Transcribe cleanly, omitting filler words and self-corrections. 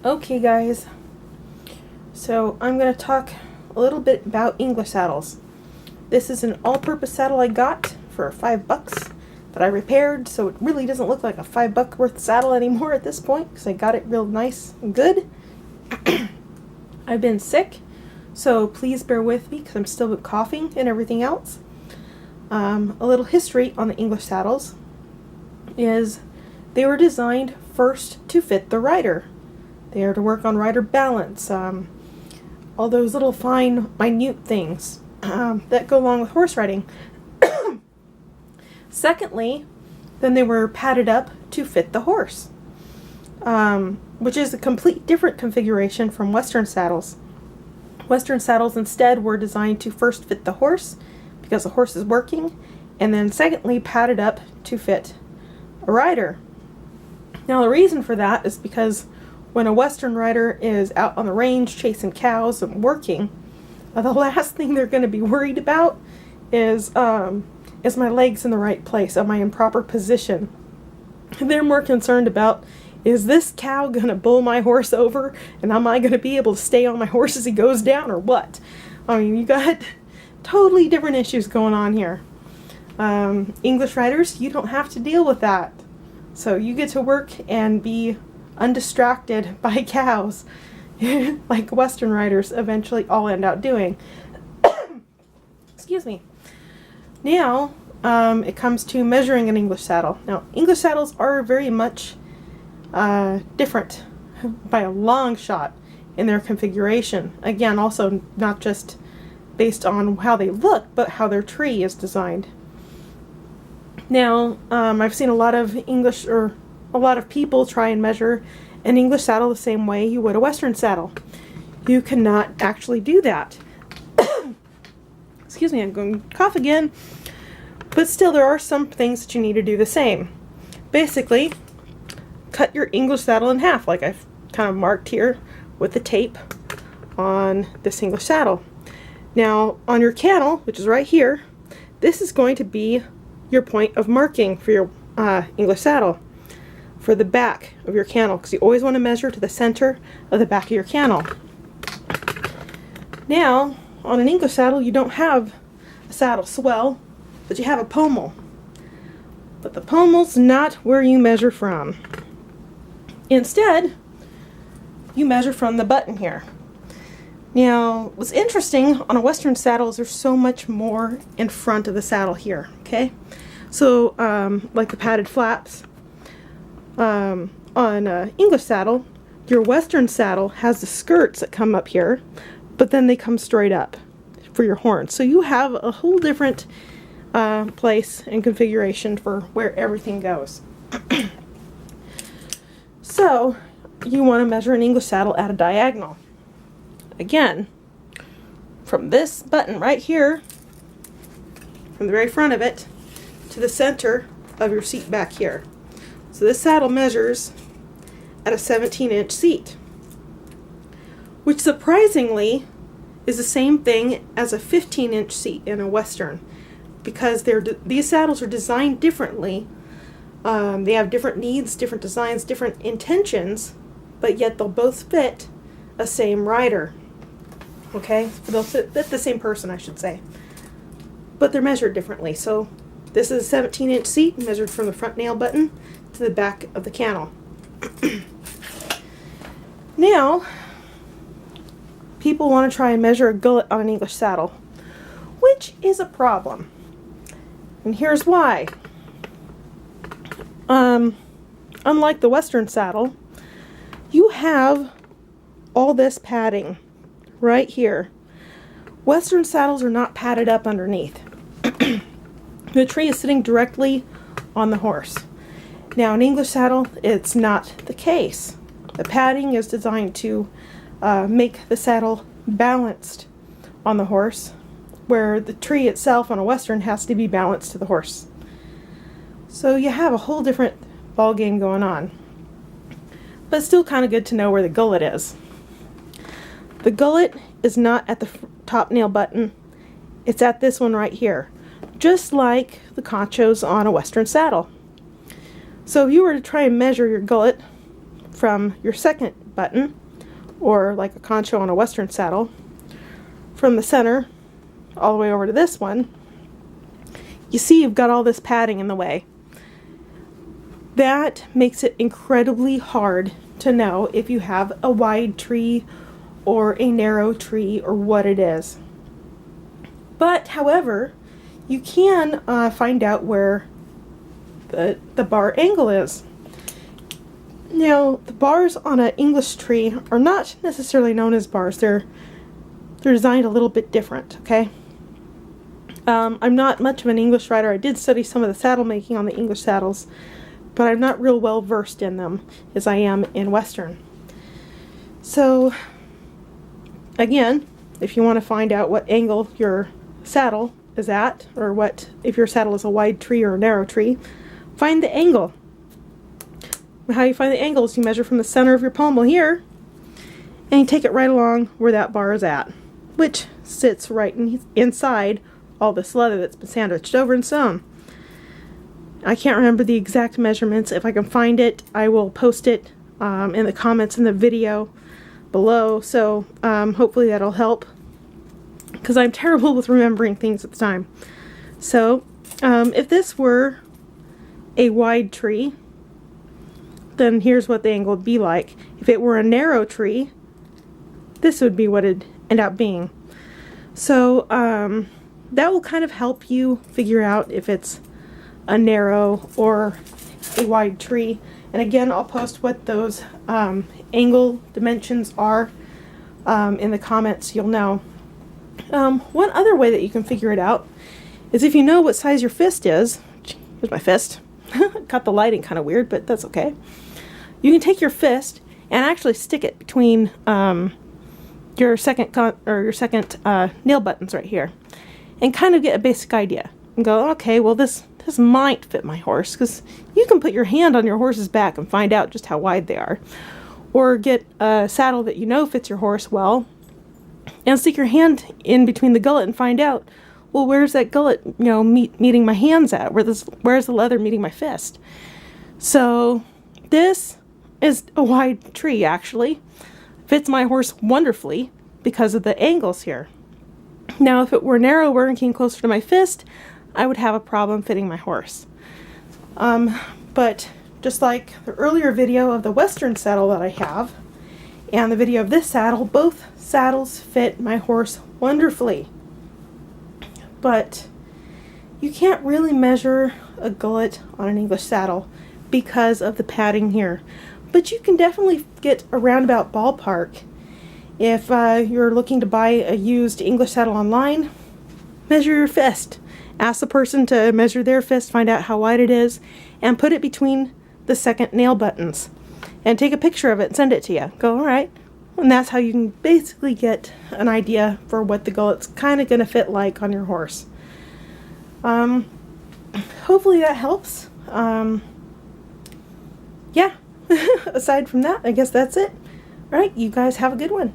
Okay guys, so I'm going to talk a little bit about English saddles. This is an all-purpose saddle I got for $5 that I repaired, so it really doesn't look like a $5 worth saddle anymore at this point because I got it real nice and good. I've been sick, so please bear with me because I'm still coughing and everything else. A little history on the English saddles is they were designed first to fit the rider. They are to work on rider balance, all those little fine, minute things that go along with horse riding. Secondly, then they were padded up to fit the horse, which is a complete different configuration from Western saddles. Western saddles instead were designed to first fit the horse because the horse is working, and then secondly padded up to fit a rider. Now the reason for that is because when a Western rider is out on the range chasing cows and working, the last thing they're going to be worried about is my legs in the right place? Am I in proper position? They're more concerned about, is this cow going to bull my horse over, and am I going to be able to stay on my horse as he goes down, or what? I mean, you got totally different issues going on here. English riders, you don't have to deal with that. So you get to work and be undistracted by cows like Western riders eventually all end up doing. Excuse me. Now it comes to measuring an English saddle. Now English saddles are very much different by a long shot in their configuration. Again, also not just based on how they look, but how their tree is designed. Now I've seen a lot of people try and measure an English saddle the same way you would a Western saddle. You cannot actually do that. Excuse me, I'm going to cough again. But still, there are some things that you need to do the same. Basically, cut your English saddle in half, like I've kind of marked here with the tape on this English saddle. Now, on your cantle, which is right here, this is going to be your point of marking for your English saddle, for the back of your cantle, because you always want to measure to the center of the back of your cantle. Now, on an English saddle, you don't have a saddle swell, but you have a pommel. But the pommel's not where you measure from. Instead, you measure from the button here. Now, what's interesting on a Western saddle is there's so much more in front of the saddle here, okay? So, like the padded flaps, on an English saddle, your Western saddle has the skirts that come up here, but then they come straight up for your horns. So you have a whole different place and configuration for where everything goes. So you want to measure an English saddle at a diagonal. Again, from this button right here, from the very front of it, to the center of your seat back here. So this saddle measures at a 17-inch seat, which surprisingly is the same thing as a 15-inch seat in a Western, because these saddles are designed differently. They have different needs, different designs, different intentions, but yet they'll both fit a same rider. Okay? They'll fit the same person, I should say. But they're measured differently. So this is a 17-inch seat, measured from the front nail button to the back of the cantle. Now, people want to try and measure a gullet on an English saddle, which is a problem. And here's why. Unlike the Western saddle, you have all this padding right here. Western saddles are not padded up underneath. The tree is sitting directly on the horse. Now, an English saddle, it's not the case. The padding is designed to make the saddle balanced on the horse, where the tree itself on a Western has to be balanced to the horse. So you have a whole different ball game going on. But it's still kind of good to know where the gullet is. The gullet is not at the top nail button. It's at this one right here, just like the conchos on a Western saddle. So if you were to try and measure your gullet from your second button, or like a concho on a Western saddle, from the center all the way over to this one, you see you've got all this padding in the way. That makes it incredibly hard to know if you have a wide tree or a narrow tree or what it is. But however, you can find out where the bar angle is. Now, the bars on an English tree are not necessarily known as bars. They're designed a little bit different, okay? I'm not much of an English rider. I did study some of the saddle making on the English saddles, but I'm not real well versed in them as I am in Western. So, again, if you want to find out what angle your saddle is at, or what if your saddle is a wide tree or a narrow tree, find the angle. How you find the angle is you measure from the center of your pommel here, and you take it right along where that bar is at, which sits right inside all this leather that's been sandwiched over and sewn. I can't remember the exact measurements. If I can find it, I will post it in the comments in the video below, so hopefully that'll help, because I'm terrible with remembering things at the time. So if this were a wide tree, then here's what the angle would be like. If it were a narrow tree, this would be what it'd end up being. So that will kind of help you figure out if it's a narrow or a wide tree. And again, I'll post what those angle dimensions are in the comments. You'll know. One other way that you can figure it out is if you know what size your fist is. Here's my fist. Got the lighting kind of weird, but that's okay. You can take your fist and actually stick it between your second nail buttons right here, and kind of get a basic idea. And go, okay, well this might fit my horse, because you can put your hand on your horse's back and find out just how wide they are. Or get a saddle that you know fits your horse well, and stick your hand in between the gullet and find out, well, where's that gullet, meeting my hands at? Where's the leather meeting my fist? So this is a wide tree, actually. Fits my horse wonderfully because of the angles here. Now, if it were narrower and came closer to my fist, I would have a problem fitting my horse. But just like the earlier video of the Western saddle that I have, and the video of this saddle, both saddles fit my horse wonderfully. But you can't really measure a gullet on an English saddle because of the padding here. But you can definitely get a roundabout ballpark. If you're looking to buy a used English saddle online, measure your fist. Ask the person to measure their fist, find out how wide it is, and put it between the second nail buttons. And take a picture of it and send it to you. Go, alright. And that's how you can basically get an idea for what the gullet's kind of going to fit like on your horse. Hopefully that helps. Yeah. Aside from that, I guess that's it. Alright, you guys have a good one.